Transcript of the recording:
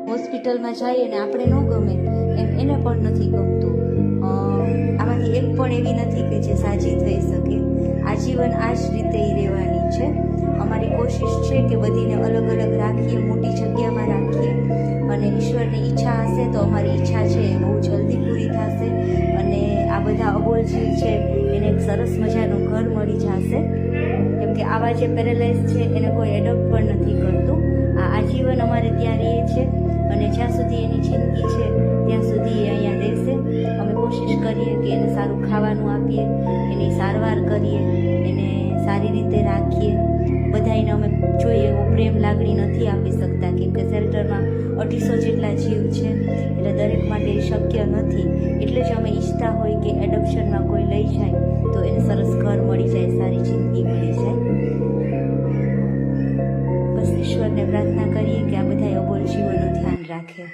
હોસ્પિટલમાં જઈએ ને આપણે ન ગમે એમ એને પણ નથી ગમતું. આમાંથી એક પણ એવી નથી કે જે સાજી થઈ શકે. આજીવન આ જ રીતે રહેવાની છે. અમારી કોશિશ છે કે બધીને અલગ અલગ રાખીએ, મોટી જગ્યામાં રાખીએ, અને ઈશ્વરની ઈચ્છા હશે તો અમારી ઈચ્છા છે એ બહુ જલ્દી પૂરી થશે અને આ બધા અબોલ જીવ છે એને એક સરસ મજાનું ઘર મળી જશે. કેમ કે આવા જે પેરેલાઇઝ છે એને કોઈ એડોપ્ટ પણ નથી કરતું. આ આજીવન અમારે ત્યાં રહે છે અને જ્યાં સુધી એની જિંદગી છે ત્યાં સુધી એ અહીંયા રહેશે. અમે કોશિશ કરીએ કે એને સારું ખાવાનું આપીએ, એની સારવાર કરીએ, એને સારી રીતે રાખીએ. બધાને અમે જોઈએ એવો પ્રેમ લાગણી નથી આપી શકતા કેમ કે શેલ્ટરમાં 250 જેટલા જીવ છે એટલે દરેક માટે શક્ય નથી. એટલે જ અમે ઈચ્છતા હોય કે એડોપ્શનમાં કોઈ લઈ જાય તો એને સરસ ઘર મળી જાય, સારી જિંદગી મળી જાય. બસ ઈશ્વરને પ્રાર્થના કરીએ કે આ બધા અબોલ જીવોનું ધ્યાન રાખે.